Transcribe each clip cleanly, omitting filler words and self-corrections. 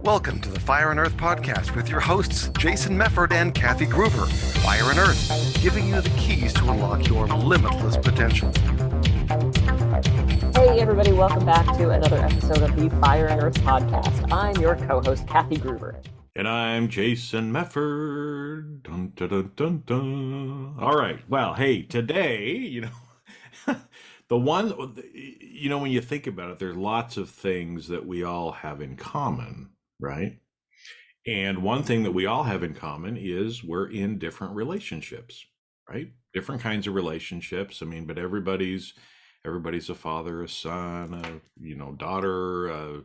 Welcome to the Fire and Earth podcast with your hosts, Jason Mefford and Kathy Gruber. Fire and Earth, giving you the keys to unlock your limitless potential. Hey, everybody, welcome back to another episode of the Fire and Earth podcast. I'm your co-host, Kathy Gruber. And I'm Jason Mefford. Dun, dun, dun, dun, dun. All right. Well, hey, today, when you think about it, there's lots of things that we all have in common, right? And one thing that we all have in common is we're in different relationships, right? Different kinds of relationships. But everybody's a father, a son, a daughter, a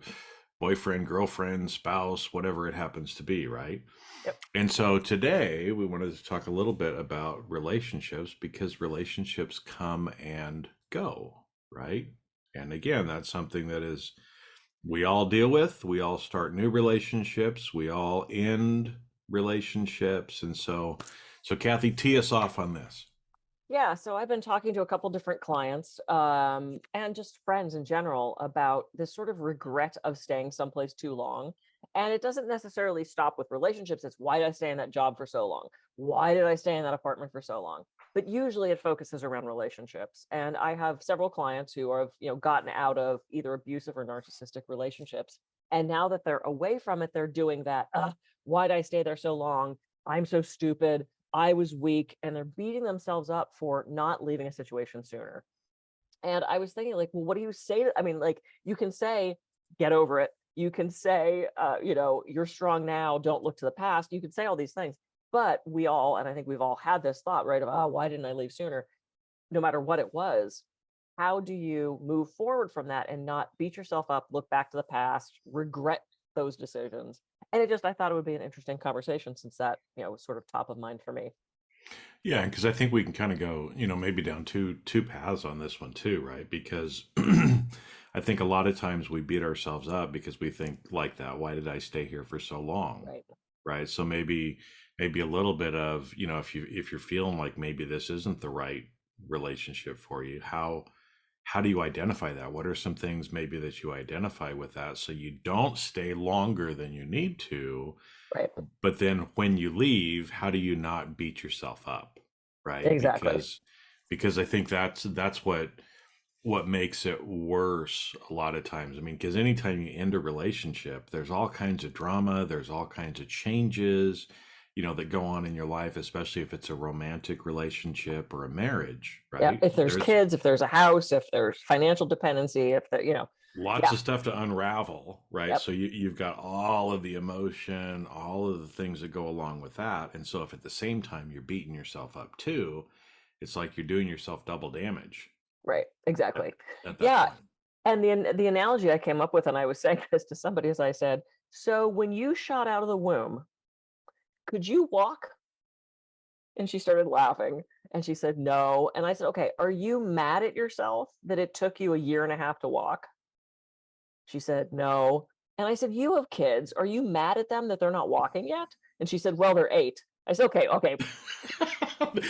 boyfriend, girlfriend, spouse, whatever it happens to be, right? Yep. And so today we wanted to talk a little bit about relationships, because relationships come and go, right? And again, that's something that is we all deal with. We all start new relationships. We all end relationships. And so Kathy, tee us off on this. Yeah, so I've been talking to a couple different clients and just friends in general about this sort of regret of staying someplace too long. And it doesn't necessarily stop with relationships. It's why did I stay in that job for so long? Why did I stay in that apartment for so long? But usually it focuses around relationships. And I have several clients who have, gotten out of either abusive or narcissistic relationships. And now that they're away from it, they're doing that. Why did I stay there so long? I'm so stupid. I was weak, and they're beating themselves up for not leaving a situation sooner. And I was thinking, well, what do you say? You can say, get over it. You can say, you're strong now. Don't look to the past. You can say all these things, but we all, and I think we've all had this thought, right? Of, why didn't I leave sooner? No matter what it was, how do you move forward from that and not beat yourself up, look back to the past, regret those decisions? And I thought it would be an interesting conversation, since that, was sort of top of mind for me. Yeah, because I think we can kind of go, maybe down two paths on this one too, right? Because I think a lot of times we beat ourselves up because we think like that. Why did I stay here for so long? Right. So maybe a little bit of, if you're feeling like maybe this isn't the right relationship for you, how do you identify that? What are some things maybe that you identify with that, so you don't stay longer than you need to? Right. But then when you leave, how do you not beat yourself up? Right. Exactly. Because I think that's what makes it worse a lot of times. Because anytime you end a relationship, there's all kinds of drama, there's all kinds of changes, that go on in your life, especially if it's a romantic relationship or a marriage, right? Yeah, if there's kids, if there's a house, if there's financial dependency, if there, lots of stuff to unravel, right? Yep. So you've got all of the emotion, all of the things that go along with that. And so if at the same time you're beating yourself up too, it's like you're doing yourself double damage. Right, exactly. At that point. And the analogy I came up with, and I was saying this to somebody, as I said, so when you shot out of the womb, could you walk? And she started laughing, and she said, no. And I said, okay, are you mad at yourself that it took you 1.5 years to walk? She said, no. And I said, you have kids. Are you mad at them that they're not walking yet? And she said, well, they're 8. I said, okay.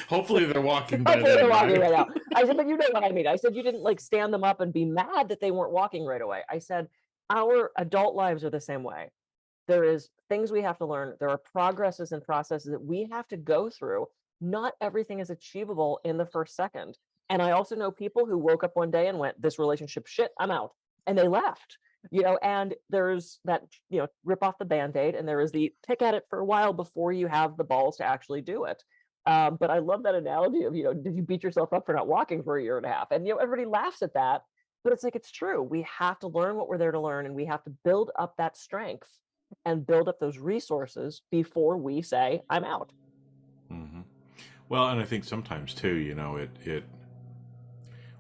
Hopefully they're walking by Hopefully then, they're walking right? right now. I said, but you know what I mean. I said, you didn't stand them up and be mad that they weren't walking right away. I said, our adult lives are the same way. There is things we have to learn. There are progresses and processes that we have to go through. Not everything is achievable in the first second. And I also know people who woke up one day and went, this relationship, shit, I'm out. And they left, and there's that, rip off the Band-Aid, and there is the pick at it for a while before you have the balls to actually do it. But I love that analogy of, did you beat yourself up for not walking for 1.5 years? And, everybody laughs at that, but it's like, it's true. We have to learn what we're there to learn, and we have to build up that strength and build up those resources before we say, I'm out. Mm-hmm. Well, and I think sometimes too,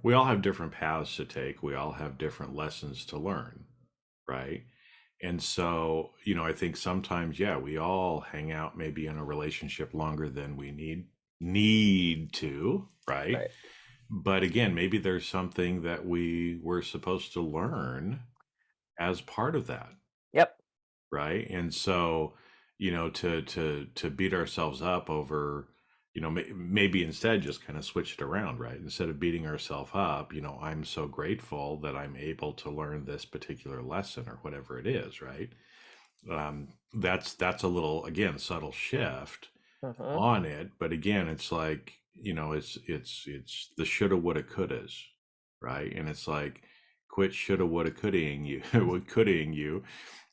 we all have different paths to take. We all have different lessons to learn, right? And so, I think sometimes, we all hang out maybe in a relationship longer than we need to, right? But again, maybe there's something that we were supposed to learn as part of that. Yep. Right. And so, to beat ourselves up over, maybe instead just kind of switch it around, right? Instead of beating ourselves up, I'm so grateful that I'm able to learn this particular lesson or whatever it is, right? That's a little, again, subtle shift Hmm. on it. But again, it's like, it's the shoulda, woulda, couldas, right? And it's like, quit shoulda, woulda, couldaing you, couldaing you,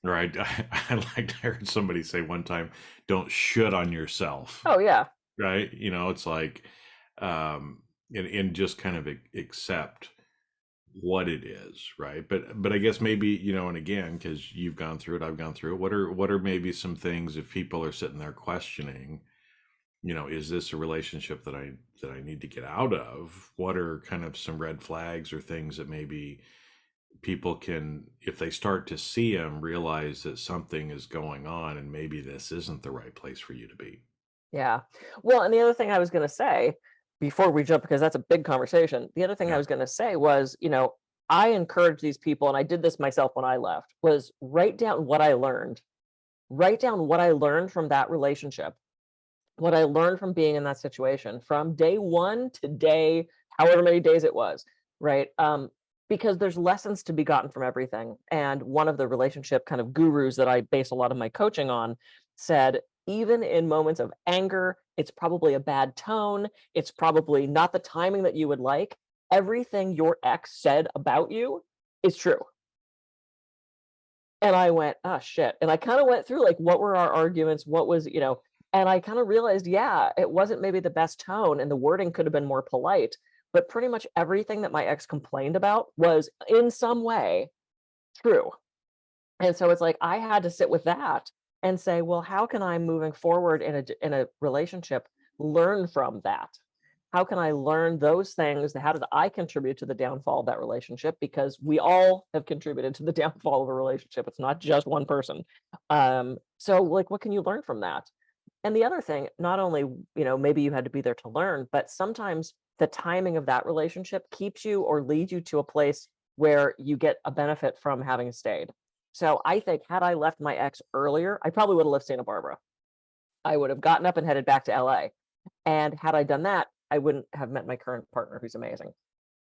right? I heard somebody say one time, don't should on yourself, Oh yeah. right? It's like, and just kind of accept what it is, right? But I guess maybe, and again, because you've gone through it, I've gone through it. What are maybe some things, if people are sitting there questioning, is this a relationship that I need to get out of? What are kind of some red flags or things that maybe people can, if they start to see them, realize that something is going on and maybe this isn't the right place for you to be? Yeah. Well, and the other thing I was going to say before we jump, because that's a big conversation, the other thing I Yeah. was going to say was, I encourage these people, and I did this myself when I left, was write down what I learned. Write down what I learned from that relationship, what I learned from being in that situation from day one to day, however many days it was, right? Because there's lessons to be gotten from everything. And one of the relationship kind of gurus that I base a lot of my coaching on said, even in moments of anger, it's probably a bad tone. It's probably not the timing that you would like. Everything your ex said about you is true. And I went, "Oh, shit." And I kinda went through, like, what were our arguments? What was, and I kinda realized, yeah, it wasn't maybe the best tone, and the wording could have been more polite, but pretty much everything that my ex complained about was, in some way, true. And so it's like, I had to sit with that and say, "Well, how can I, moving forward in a relationship, learn from that? How can I learn those things? How did I contribute to the downfall of that relationship? Because we all have contributed to the downfall of a relationship. It's not just one person. So like, what can you learn from that? And the other thing, not only, maybe you had to be there to learn, but sometimes the timing of that relationship keeps you or leads you to a place where you get a benefit from having stayed. So I think had I left my ex earlier, I probably would have left Santa Barbara. I would have gotten up and headed back to LA. And had I done that, I wouldn't have met my current partner, who's amazing.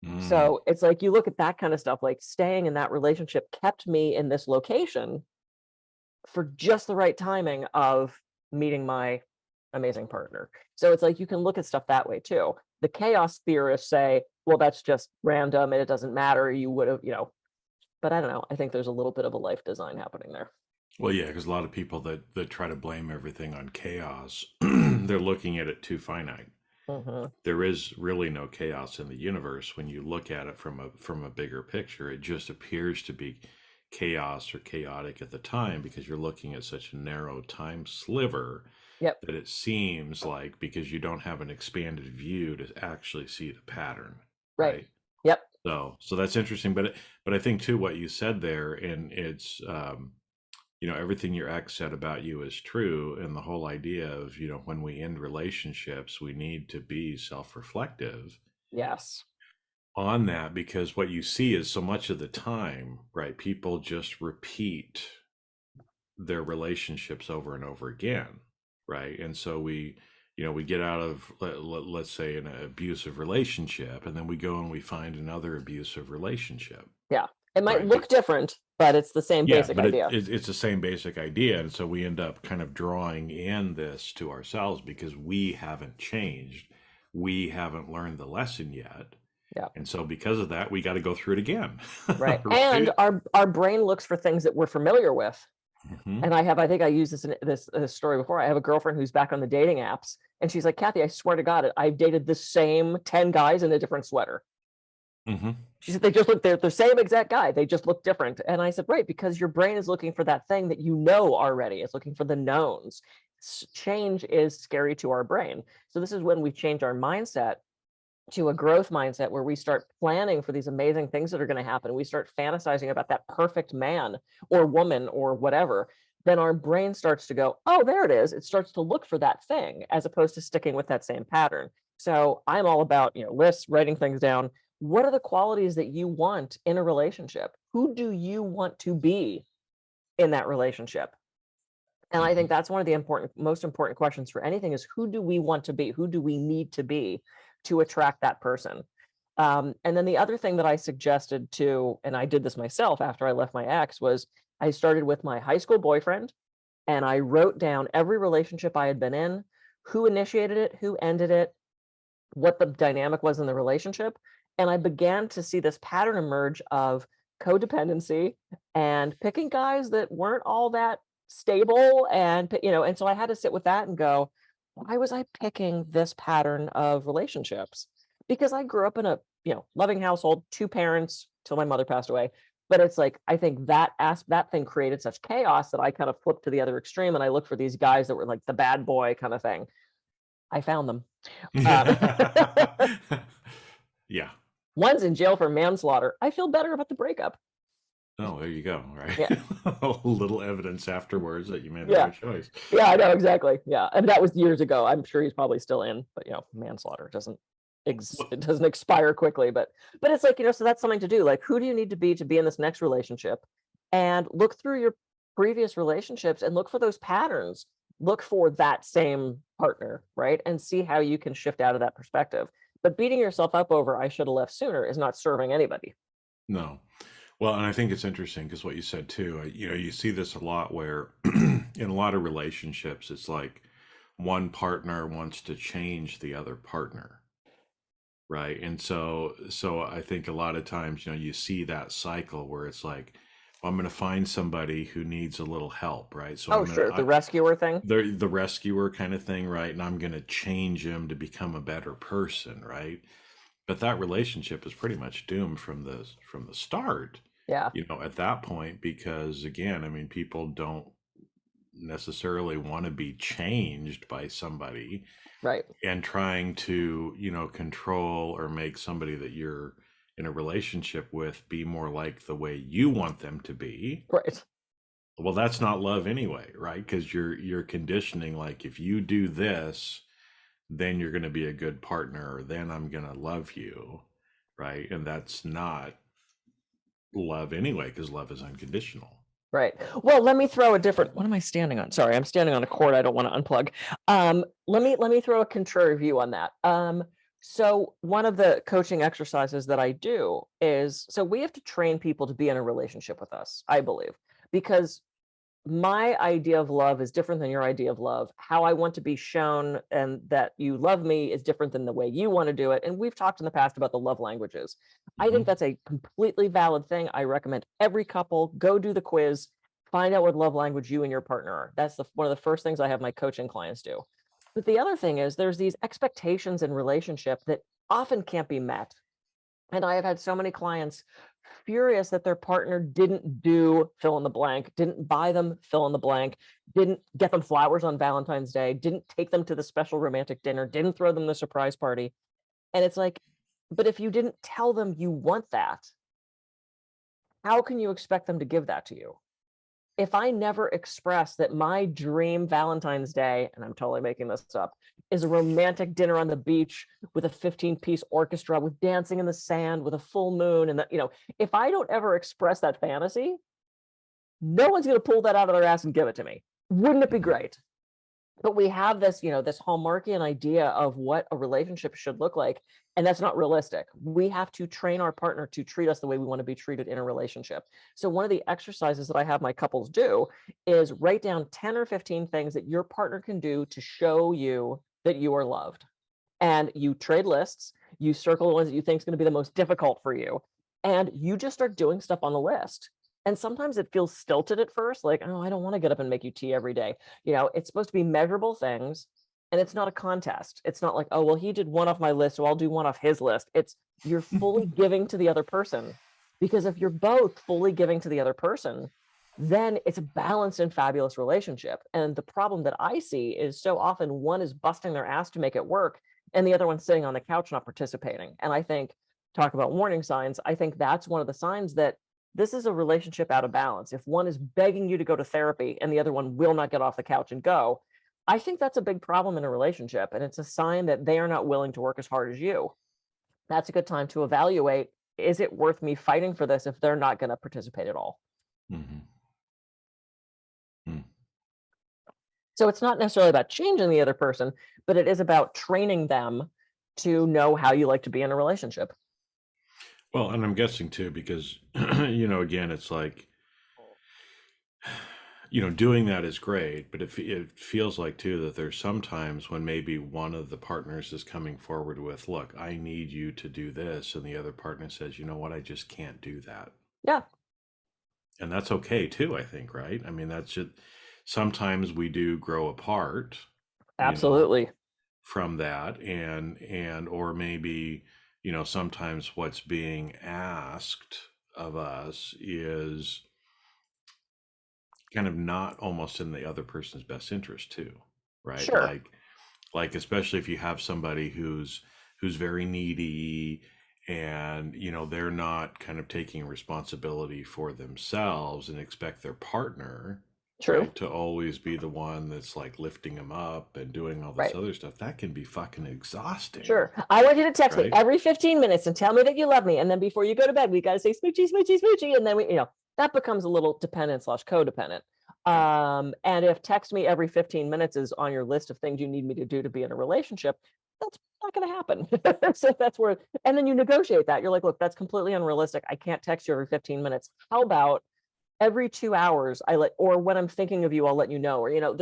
Mm. So it's like you look at that kind of stuff, like staying in that relationship kept me in this location for just the right timing of meeting my amazing partner. So it's like you can look at stuff that way too. The chaos theorists say, well, that's just random and it doesn't matter. You would have, but I don't know. I think there's a little bit of a life design happening there. Well, yeah, because a lot of people that try to blame everything on chaos, they're looking at it too finite. Hmm. There is really no chaos in the universe when you look at it from a bigger picture. It just appears to be chaos or chaotic at the time because you're looking at such a narrow time sliver Yep. that it seems like, because you don't have an expanded view to actually see the pattern, Right. right? Yep. So that's interesting. But I think too what you said there, and it's everything your ex said about you is true, and the whole idea of, when we end relationships, we need to be self-reflective Yes. on that, because what you see is so much of the time, right, people just repeat their relationships over and over again, right? And so we get out of, let's say, an abusive relationship, and then we go and we find another abusive relationship, Yeah. It might right? look different, but it's the same Yeah, basic but idea. it's the same basic idea, and so we end up kind of drawing in this to ourselves because we haven't changed, we haven't learned the lesson yet, Yeah. and so because of that, we got to go through it again, Right. And right? our brain looks for things that we're familiar with. Hmm. And I think I used this in this story before. I have a girlfriend who's back on the dating apps, and she's like, "Kathy, I swear to God, I've dated the same 10 guys in a different sweater." Hmm. She said, "They just look, they're the same exact guy. They just look different." And I said, "Right, because your brain is looking for that thing that you know already. It's looking for the knowns. Change is scary to our brain. So this is when we change our mindset to a growth mindset where we start planning for these amazing things that are going to happen. We start fantasizing about that perfect man or woman or whatever. Then our brain starts to go, oh, there it is. It starts to look for that thing as opposed to sticking with that same pattern. So I'm all about, lists, writing things down. What are the qualities that you want in a relationship? Who do you want to be in that relationship? And I Hmm. think that's one of the most important questions for anything is who do we want to be? Who do we need to be to attract that person? And then the other thing that I suggested to, and I did this myself after I left my ex, was I started with my high school boyfriend, and I wrote down every relationship I had been in, who initiated it, who ended it, what the dynamic was in the relationship. And I began to see this pattern emerge of codependency and picking guys that weren't all that stable. And so I had to sit with that and go, why was I picking this pattern of relationships? Because I grew up in a, loving household, two parents till my mother passed away. But it's like, I think that thing created such chaos that I kind of flipped to the other extreme and I looked for these guys that were like the bad boy kind of thing. I found them. Um, Yeah. One's in jail for manslaughter. I feel better about the breakup. Oh, there you go. Right. Yeah. A little evidence afterwards that you made the Yeah. right choice. Yeah, I know, exactly. Yeah. And that was years ago. I'm sure he's probably still in, but manslaughter doesn't it doesn't expire quickly. But it's like, so that's something to do. Like, who do you need to be in this next relationship? And look through your previous relationships and look for those patterns. Look for that same partner, right? And see how you can shift out of that perspective. But beating yourself up over I should have left sooner is not serving anybody. No. Well, and I think it's interesting because what you said too, you see this a lot where in a lot of relationships, it's like one partner wants to change the other partner, right? And so I think a lot of times, you see that cycle where it's like, well, I'm going to find somebody who needs a little help, right? So Oh, sure. The rescuer thing. the rescuer kind of thing, right? And I'm going to change him to become a better person, right? But that relationship is pretty much doomed from the start. Yeah. At that point, because again, I mean, people don't necessarily want to be changed by somebody, right? And trying to, control or make somebody that you're in a relationship with be more like the way you want them to be. Right. Well, that's not love anyway, right? Because you're conditioning, like, if you do this, then you're going to be a good partner, or then I'm going to love you, right? And that's not love anyway, because love is unconditional. Right. Well, let me throw a different. What am I standing on? Sorry, I'm standing on a cord. I don't want to unplug. Let me throw a contrary view on that. So one of the coaching exercises that I do is, so we have to train people to be in a relationship with us, I believe, because my idea of love is different than your idea of love. How I want to be shown and that you love me is different than the way you want to do it. And we've talked in the past about the love languages. I think that's a completely valid thing. I recommend every couple go do the quiz, find out what love language you and your partner are. That's one of the first things I have my coaching clients do. But the other thing is there's these expectations in relationship that often can't be met. And I have had so many clients furious that their partner didn't do fill in the blank, didn't buy them fill in the blank, didn't get them flowers on Valentine's Day, didn't take them to the special romantic dinner, didn't throw them the surprise party. And it's like, but if you didn't tell them you want that, how can you expect them to give that to you? If I never express that my dream Valentine's Day, and I'm totally making this up, is a romantic dinner on the beach with a 15-piece orchestra, with dancing in the sand, with a full moon, and if I don't ever express that fantasy, no one's going to pull that out of their ass and give it to me. Wouldn't it be great? But we have this, this Hallmarkian idea of what a relationship should look like, and that's not realistic. We have to train our partner to treat us the way we want to be treated in a relationship. So one of the exercises that I have my couples do is write down 10 or 15 things that your partner can do to show you that you are loved. And you trade lists, you circle the ones that you think is going to be the most difficult for you, and you just start doing stuff on the list. And sometimes it feels stilted at first, like, oh, I don't want to get up and make you tea every day. It's supposed to be measurable things, and it's not a contest. It's not like, oh, well, he did one off my list, so I'll do one off his list. It's you're fully giving to the other person. Because if you're both fully giving to the other person, then it's a balanced and fabulous relationship. And the problem that I see is so often one is busting their ass to make it work, and the other one's sitting on the couch not participating. And I think, talk about warning signs, I think that's one of the signs that this is a relationship out of balance. If one is begging you to go to therapy and the other one will not get off the couch and go, I think that's a big problem in a relationship. And it's a sign that they are not willing to work as hard as you. That's a good time to evaluate, is it worth me fighting for this if they're not going to participate at all? So it's not necessarily about changing the other person, but it is about training them to know how you like to be in a relationship. Well, and I'm guessing too, because, again, it's like doing that is great, but it feels like too that there's sometimes when maybe one of the partners is coming forward with, look, I need you to do this, and the other partner says, you know what, I just can't do that. Yeah, And that's okay too, I think, right? I mean, that's just sometimes we do grow apart, you know, absolutely. from that, and or maybe, sometimes what's being asked of us is kind of not almost in the other person's best interest too, right? Sure, Like especially if you have somebody who's very needy, and they're not kind of taking responsibility for themselves and expect their partner, true. right, to always be the one that's like lifting them up and doing all this Right. other stuff. That can be fucking exhausting, Sure. I want you to text me right? every 15 minutes and tell me that you love me. And then before you go to bed, we got to say smoochy, smoochy, smoochy. And then that becomes a little dependent slash codependent. Yeah. And if text me every 15 minutes is on your list of things you need me to do to be in a relationship, that's not going to happen. So that's where, and then you negotiate that. You're like, look, that's completely unrealistic. I can't text you every 15 minutes. How about every 2 hours or when I'm thinking of you, I'll let you know, or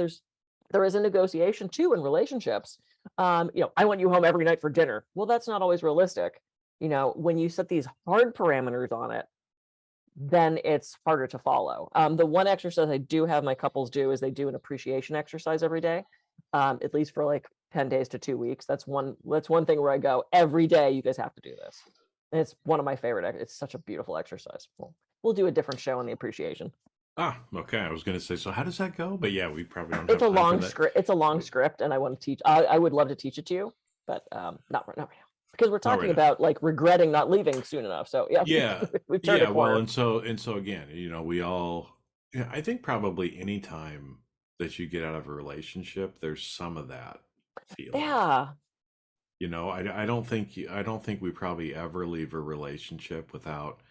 there is a negotiation too in relationships. I want you home every night for dinner. Well, that's not always realistic. When you set these hard parameters on it, then it's harder to follow. The one exercise I do have my couples do is they do an appreciation exercise every day, at least for like 10 days to 2 weeks. That's one thing where I go, every day you guys have to do this. And it's one of my favorite. It's such a beautiful exercise. We'll do a different show on the appreciation. Okay. I was going to say, so how does that go? But yeah, we probably don't It's have a time for long that. script. It's a long script, and I want to teach. I would love to teach it to you, but not right now, because we're Not talking right now. about like regretting not leaving soon enough. So yeah, Yeah. we've turned Yeah. a Well, corner. and so again, we all, yeah, I think probably any time that you get out of a relationship, there's some of that feeling. Yeah, I don't think we probably ever leave a relationship without,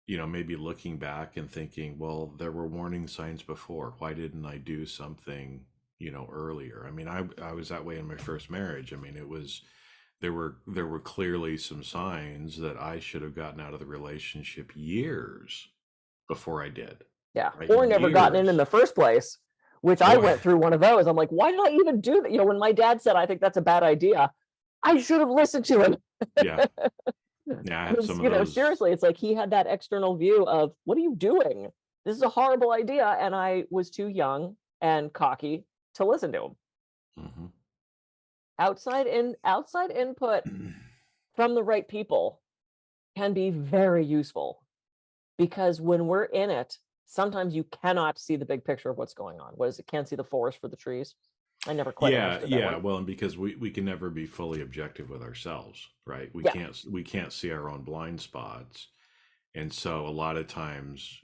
maybe looking back and thinking, well, there were warning signs before. Why didn't I do something, earlier? I mean, I was that way in my first marriage. I mean, there were clearly some signs that I should have gotten out of the relationship years before I did, yeah, right? or never gotten in Years. the first place, which I Or went through one of those. I'm like, why did I even do that? When my dad said I think that's a bad idea, I should have listened to him. yeah, yeah, I had Because some of those. seriously, it's like he had that external view of what are you doing? This is a horrible idea, and I was too young and cocky to listen to him. Mhm. Outside input from the right people can be very useful, because when we're in it, sometimes you cannot see the big picture of what's going on. What is it? Can't see the forest for the trees. I never quite Yeah, understood that yeah. one. Well, and because we can never be fully objective with ourselves, right? We Yeah, can't see our own blind spots. And so a lot of times,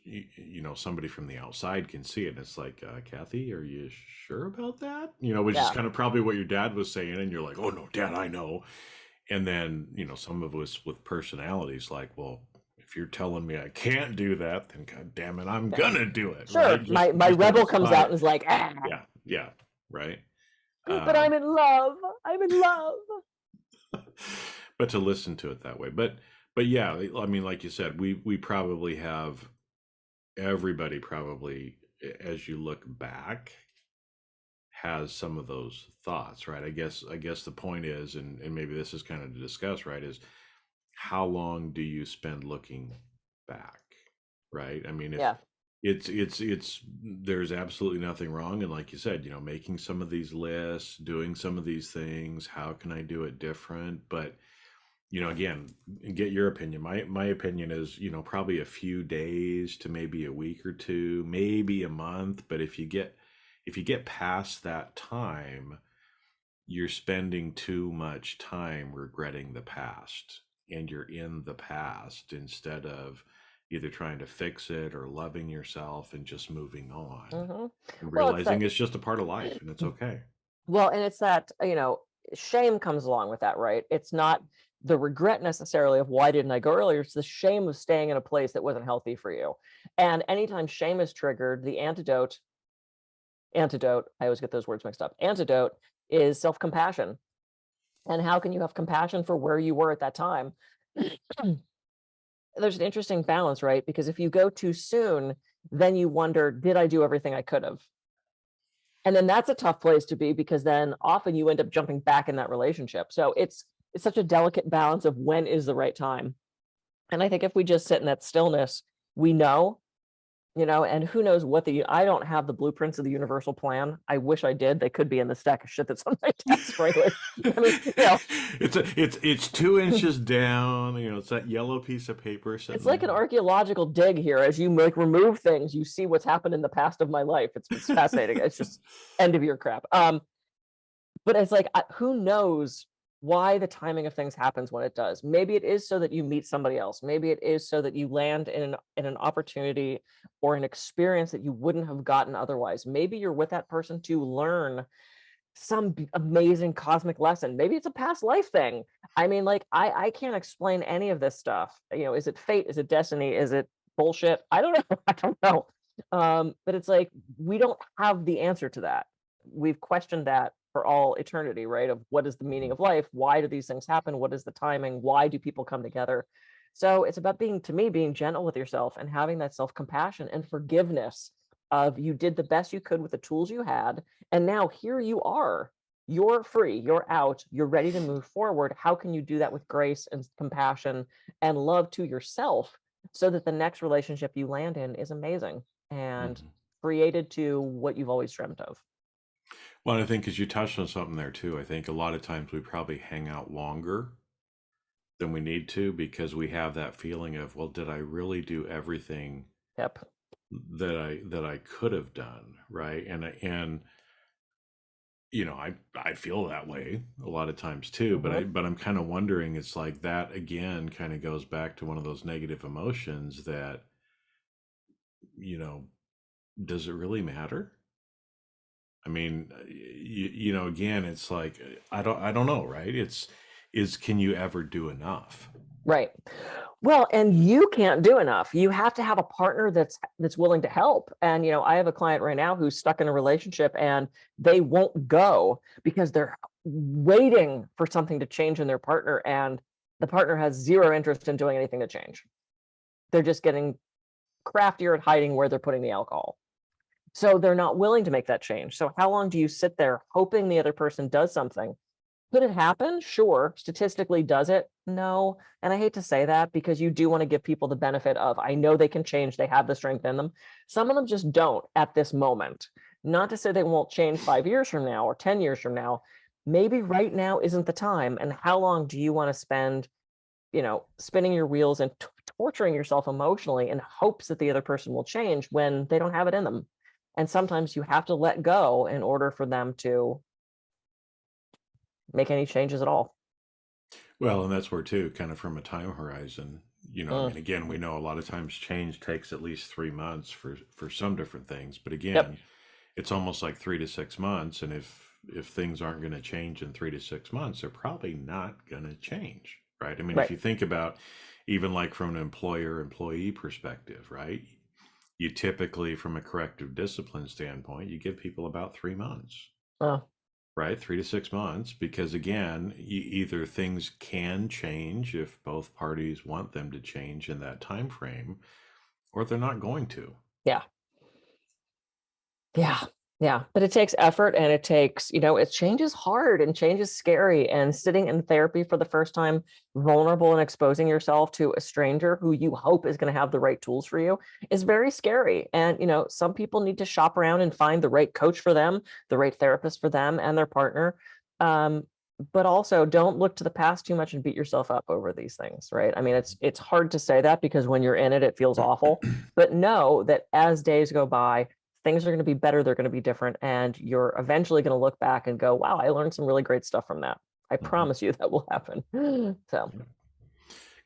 somebody from the outside can see it. And it's like, Kathy, are you sure about that? Which is yeah, kind of probably what your dad was saying. And you're like, oh, no, Dad, I know. And then, some of us with personalities like, well, if you're telling me I can't do that, then God damn it, I'm yeah. going to do it, right? Sure, my Just out rebel of comes out spite. and is like, ah, Yeah, yeah, right. but I'm Um, in love. I'm in love. but to listen to it that way. But yeah, I mean, like you said, we probably have, everybody probably, as you look back, has some of those thoughts, right? I guess the point is, and maybe this is kind of to discuss, right, is how long do you spend looking back, right? I mean, if Yeah, it's there's absolutely nothing wrong, and like you said, making some of these lists, doing some of these things, how can I do it different? But again, get your opinion. My opinion is, probably a few days to maybe a week or two, maybe a month. But if you get past that time, you're spending too much time regretting the past, and you're in the past instead of either trying to fix it or loving yourself and just moving on hmm and well, it's realizing that. it's just a part of life and it's okay. Well, and it's that, shame comes along with that, right? It's not the regret necessarily of why didn't I go earlier? It's the shame of staying in a place that wasn't healthy for you. And anytime shame is triggered, the antidote, I always get those words mixed up. Antidote is self-compassion. And how can you have compassion for where you were at that time? There's an interesting balance, right? Because if you go too soon, then you wonder, did I do everything I could have? And then that's a tough place to be, because then often you end up jumping back in that relationship. So it's such a delicate balance of when is the right time. And I think if we just sit in that stillness, we know, and who knows I don't have the blueprints of the universal plan. I wish I did. They could be in the stack of shit that's on my desk, frankly. I mean, it's 2 inches down. It's that yellow piece of paper. It's like an archaeological dig here. As you like remove things, you see what's happened in the past of my life. It's fascinating. It's just end of year crap. But it's like, who knows why the timing of things happens when it does. Maybe it is so that you meet somebody else. Maybe it is so that you land in an opportunity or an experience that you wouldn't have gotten otherwise. Maybe you're with that person to learn some amazing cosmic lesson. Maybe it's a past life thing. I mean, like, I can't explain any of this stuff. Is it fate? Is it destiny? Is it bullshit? I don't know. I don't know. But it's like, we don't have the answer to that. We've questioned that for all eternity, right? Of what is the meaning of life? Why do these things happen? What is the timing? Why do people come together? So it's about being gentle with yourself and having that self-compassion and forgiveness of, you did the best you could with the tools you had. And now here you are, you're free, you're out, you're ready to move forward. How can you do that with grace and compassion and love to yourself, so that the next relationship you land in is amazing and created to what you've always dreamt of? Well, I think because you touched on something there too. I think a lot of times we probably hang out longer than we need to, because we have that feeling of, well, did I really do everything Yep. that I could have done, right? And I feel that way a lot of times too, but I'm kind of wondering, it's like that again kind of goes back to one of those negative emotions that, does it really matter? I mean, again, it's like, I don't know, right? Can you ever do enough? Right. Well, and you can't do enough. You have to have a partner that's willing to help. And I have a client right now who's stuck in a relationship, and they won't go because they're waiting for something to change in their partner, and the partner has zero interest in doing anything to change. They're just getting craftier at hiding where they're putting the alcohol. So they're not willing to make that change. So how long do you sit there hoping the other person does something? Could it happen? Sure. Statistically, does it? No. And I hate to say that, because you do want to give people the benefit of, I know they can change, they have the strength in them. Some of them just don't at this moment. Not to say they won't change 5 years from now or 10 years from now. Maybe right now isn't the time. And how long do you want to spend, spinning your wheels and torturing yourself emotionally in hopes that the other person will change when they don't have it in them? And sometimes you have to let go in order for them to make any changes at all. Well, and that's where too, kind of from a time horizon, I mean, again, we know a lot of times change takes at least 3 months for some different things, but again, Yep. it's almost like 3 to 6 months, and if things aren't going to change in 3 to 6 months, they're probably not going to change, right? I mean, if Right. you think about, even like from an employer-employee perspective, right? You typically, from a corrective discipline standpoint, you give people about 3 months. Right, 3 to 6 months, because again, either things can change if both parties want them to change in that time frame, or they're not going to. Yeah. Yeah. Yeah. But it takes effort, and it takes, change is hard and change is scary. And sitting in therapy for the first time, vulnerable and exposing yourself to a stranger who you hope is going to have the right tools for you, is very scary. And, some people need to shop around and find the right coach for them, the right therapist for them and their partner. But also, don't look to the past too much and beat yourself up over these things, right? I mean, it's hard to say that, because when you're in it, it feels awful. But know that as days go by, things are going to be better, they're going to be different, and you're eventually going to look back and go, wow, I learned some really great stuff from that. I promise you that will happen. So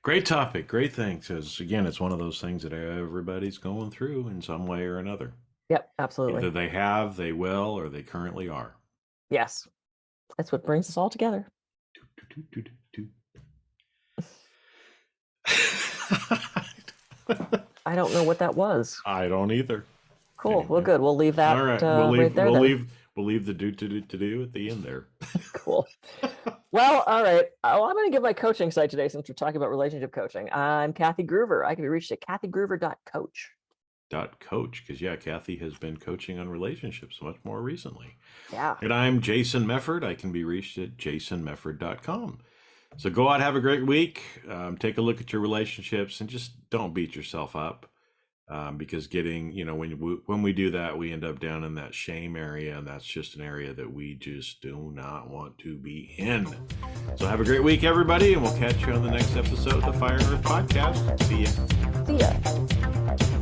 Great topic, great thing, because again, it's one of those things that everybody's going through in some way or another. yep, absolutely. Either they have, they will, or they currently are. Yes, that's what brings us all together. I don't know what that was. I don't either. Cool. Well, good. We'll leave that All right, right there. we'll leave the do at the end there. Cool. Well, all right. Oh, I'm going to give my coaching site today, since we're talking about relationship coaching. I'm Kathy Groover. I can be reached at kathygruver.coach. coach, because Kathy has been coaching on relationships much more recently. Yeah. And I'm Jason Mefford. I can be reached at jasonmefford.com. So go out, have a great week. Take a look at your relationships and just don't beat yourself up. Because getting, when we do that, we end up down in that shame area, and that's just an area that we just do not want to be in. So have a great week, everybody, and we'll catch you on the next episode of the Fire and Earth Podcast. See ya. See ya.